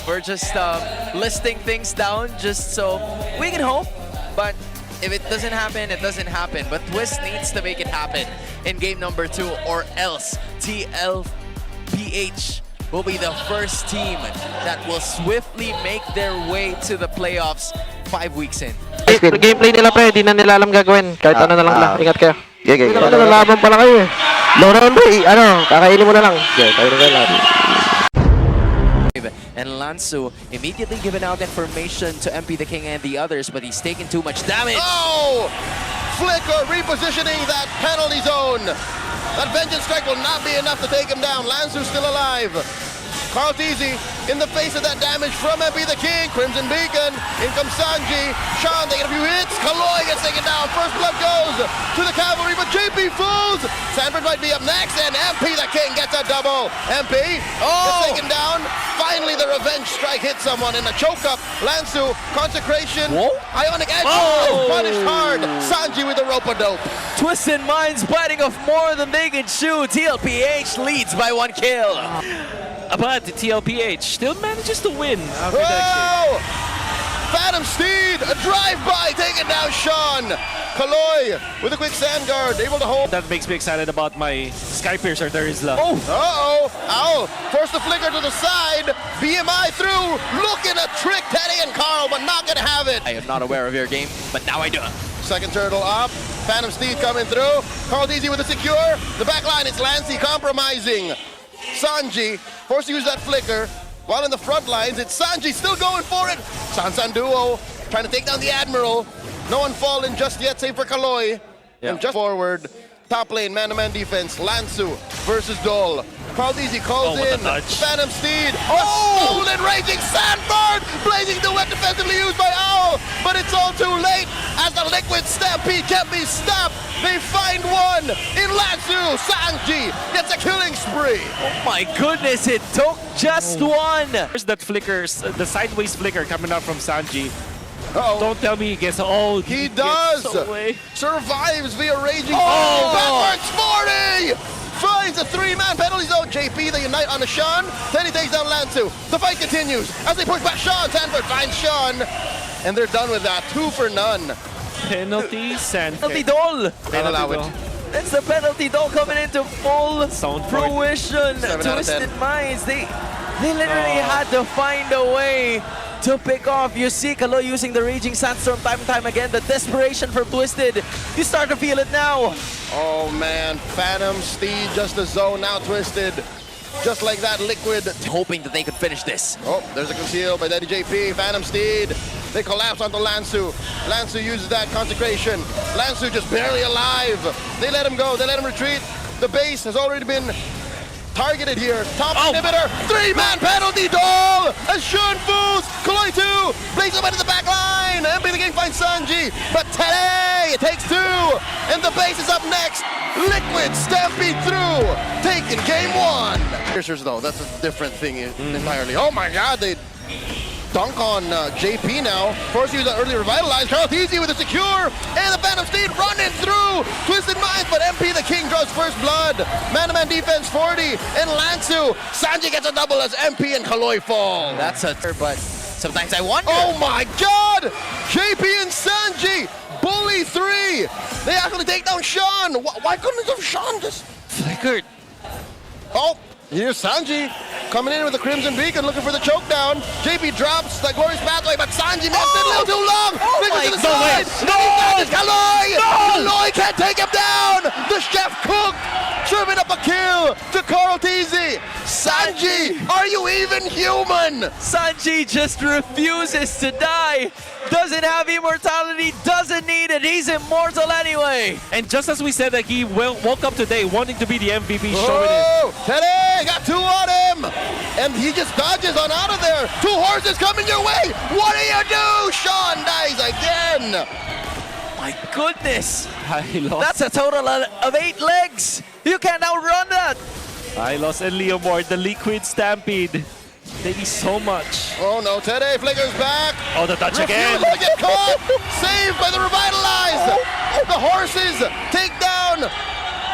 We're just listing things down just so we can hope, but if it doesn't happen, it doesn't happen. But Twist needs to make it happen in game number 2, or else TLPH will be the first team that will swiftly make their way to the playoffs 5 weeks in. Gameplay nila pre, di na nila alam gagawin. Kahit ano na lang na. Ingat kayo. Okay. Nalaban pala kayo eh. Low round boy, kakainin mo na lang. Okay, kayo na lang. And Lansu immediately given out information to MP the King and the others, but he's taking too much damage. Oh! Flicker repositioning that penalty zone. That vengeance strike will not be enough to take him down. Lansu's still alive. Karltzy in the face of that damage from MP the King. Crimson Beacon. In comes Sanji. Sean taking a few hits. Karltzy gets taken down. First blood goes to the cavalry, but JP falls. Sanford might be up next, and MP the King gets a double. MP gets taken down. Finally, the revenge strike hits someone in a choke up. Lansu, consecration. Whoa. Ionic edge. Punished hard. Sanji with the rope-a-dope. Twisted Minds biting off more than they can chew. TLPH leads by 1 kill. But TLPH still manages to win after that Phantom Steed, a drive-by, taking down Sean. Kaloy with a quick sand guard, able to hold. That makes me excited about my Skypiercer Terizla. Oh! Uh-oh! Ow! Force the flicker to the side. BMI through. Looking to trick Teddy and Carl, but not gonna have it. I am not aware of your game, but now I do. Second turtle up. Phantom Steed coming through. Karltzy with a secure. The back line, it's Lancy compromising. Sanji forced to use that flicker. While in the front lines, it's Sanji still going for it. Sansan duo trying to take down the Admiral. No one fallen just yet, save for Kaloy. And just forward, top lane, man-to-man defense, Lansu versus Dole. Karltzy calls in. Phantom Steed. Oh! Stolen Raging Sandbird! Blazing duet defensively used by Owl. But it's all too late as the Liquid Stampede can't be stopped. They find one in Lansu. Sanji gets a killing spree. Oh my goodness, it took just one. There's that flicker, the sideways flicker coming out from Sanji. Uh-oh. Don't tell me he gets all. He does. Away. Survives via Raging. Oh! Backwards 40! Finds a 3-man penalty zone. JP, they unite on the Sean. Then he takes down Lansu. The fight continues as they push back Sean. Sanford finds Sean. And they're done with that. 2 for none. Penalty, Sanford. Penalty Dole. Don't allow it. It's the penalty Dole coming into full Sound fruition. 7 out of 10. Twisted Minds, they literally had to find a way to pick off. You see Kalo using the Raging Sandstorm time and time again. The desperation from Twisted. You start to feel it now. Oh man, Phantom Steed just a zone now. Twisted. Just like that, Liquid. Hoping that they could finish this. Oh, there's a conceal by Daddy JP. Phantom Steed. They collapse onto Lansu. Lansu uses that consecration. Lansu just barely alive. They let him go. They let him retreat. The base has already been targeted here. Top inhibitor. 3-man penalty Dole. As Sean Fools. Kaloy 2. Plays him into the back line. MP the King finds Sanji. But Tele, it takes 2. And the base is up next. Liquid Stampede through. Taking game 1. Piercers though, that's a different thing entirely. Oh my god, they dunk on JP now. Force use that early revitalized. Karltzy with a secure. And the Phantom Steed running through. Twisted Minds, but MP the King draws first blood. Man-to-man defense 40. And Lansu. Sanji gets a double as MP and Kaloy fall. That's a but sometimes I wonder. Oh my god! JP and Sanji. Bully 3. They actually take down Sean. Why couldn't have Sean just Flickered. Oh, here's Sanji coming in with the Crimson Beacon looking for the choke down. JP drops the glorious pathway, but Sanji missed it a little too long. my To the side. No! Kaloy! Kaloy can't take him down. The chef cook serving up a kill to Karltzy. Sanji, are you even human? Sanji just refuses to die. Doesn't have immortality, doesn't need it. He's immortal anyway. And just as we said that he woke up today wanting to be the MVP, showing it. Oh, Teddy got 2 on him. And he just dodges on out of there. 2 horses coming your way. What do you do? Sean dies again. My goodness. I lost. That's a total of 8 legs. You can't outrun that. I lost and Leomord, the Liquid Stampede. Thank you so much. Oh no, Teddy flickers back. Oh, the touch again. Refusal to get caught. Saved by the revitalized. The horses take down.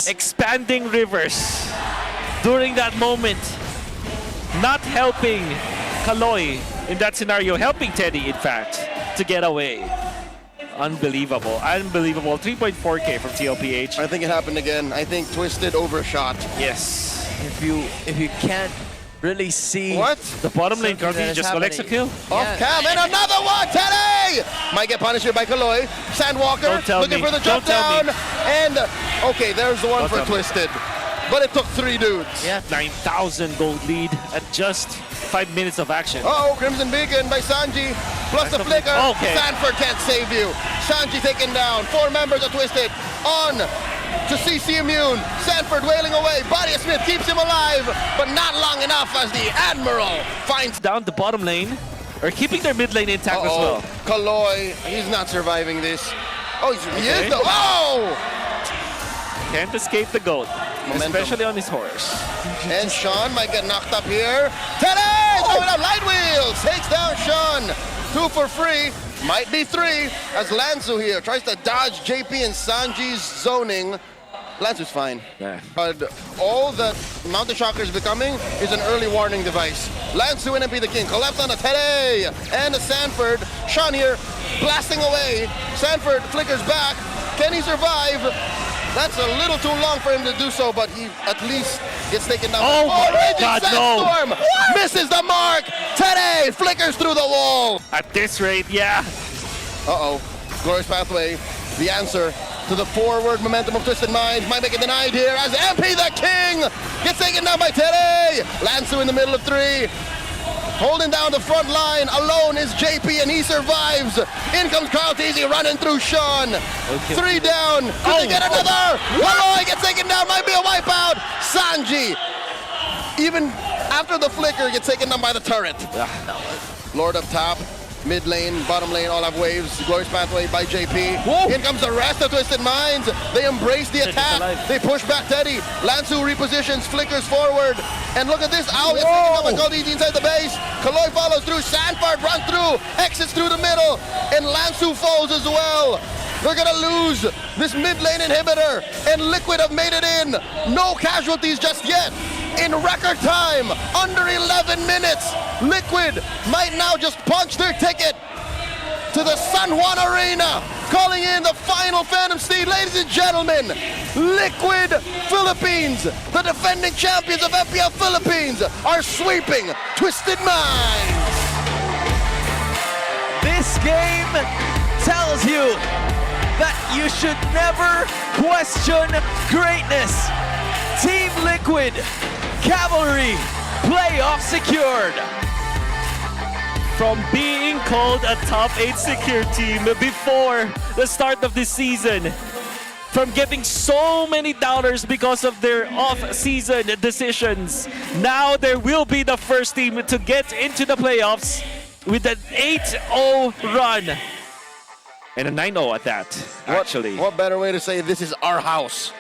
Expanding rivers during that moment, not helping Karltzy in that scenario, helping Teddy, in fact, to get away. Unbelievable. Unbelievable. 3.4K from TLPH. I think it happened again. I think Twisted overshot. Yes. If you can't really see What? The bottom lane something that Karltzy is just collects a happening. kill. Off cam, and another one, Teddy! Might get punished here by Karltzy. Sandwalker Don't tell looking me. for the jump Don't tell down. me. And, okay, there's the one Don't for tell me. Twisted. But it took 3 dudes. Yeah. 9,000 gold lead at just 5 minutes of action. Uh-oh, Crimson Beacon by Sanji. Plus the That's flicker. okay. Sanford can't save you. Sanji taken down. 4 members are Twisted. On to CC Immune. Sanford wailing away. Body Smith keeps him alive, but not long enough as the Admiral finds... Down the bottom lane, or keeping their mid lane intact as well. Karltzy, he's not surviving this. Oh, he Okay. is though. Oh! Can't escape the goat, Momentum. especially on his horse. And Sean might get knocked up here. Teddy! Going up, light wheels! Takes down Sean. 2 for free. Might be 3 as Lansu here tries to dodge JP and Sanji's zoning. Lansu's fine. Yeah. But all that Mountain Shocker is becoming is an early warning device. Lansu and MP the King collapse on a Teddy and a Sanford. Sean here blasting away. Sanford flickers back. Can he survive? That's a little too long for him to do so, but he at least gets taken down. Oh my Raging God, no. Sandstorm misses the mark. Teddy flickers through the wall. At this rate, yeah. Uh-oh. Glorious Pathway, the answer to the forward momentum of Twisted Minds. Might make it denied here as MP the King gets taken down by Teddy. Lansu in the middle of 3. Holding down the front line. Alone is JP and he survives. In comes Karltzy running through Sean. Okay. 3 down. Could they get another? Karltzy gets taken down. Might be a wipeout. Sanji, even after the flicker, gets taken down by the turret. Lord up top. Mid lane, bottom lane, all have waves. Glorious Pathway by JP. Whoa. In comes the rest of Twisted Minds. They embrace the attack. alive. They push back Teddy. Lansu repositions, flickers forward. And look at this. Ow, gets taken down by Karltzy inside the base. Karltzy follows through. Sanford runs through. Exits through the middle. And Lansu falls as well. They're gonna lose this mid lane inhibitor. And Liquid have made it in. No casualties just yet. In record time, under 11 minutes, Liquid might now just punch their ticket to the San Juan Arena, calling in the final Phantom Steed. Ladies and gentlemen, Liquid Philippines, the defending champions of FPL Philippines, are sweeping Twisted Minds. This game tells you that you should never question greatness. Team Liquid, Cavalry, playoff secured. From being called a top 8 secure team before the start of this season, from getting so many doubters because of their off-season decisions, now there will be the first team to get into the playoffs with an 8-0 run. And a 9-0 at that, actually. What better way to say this is our house?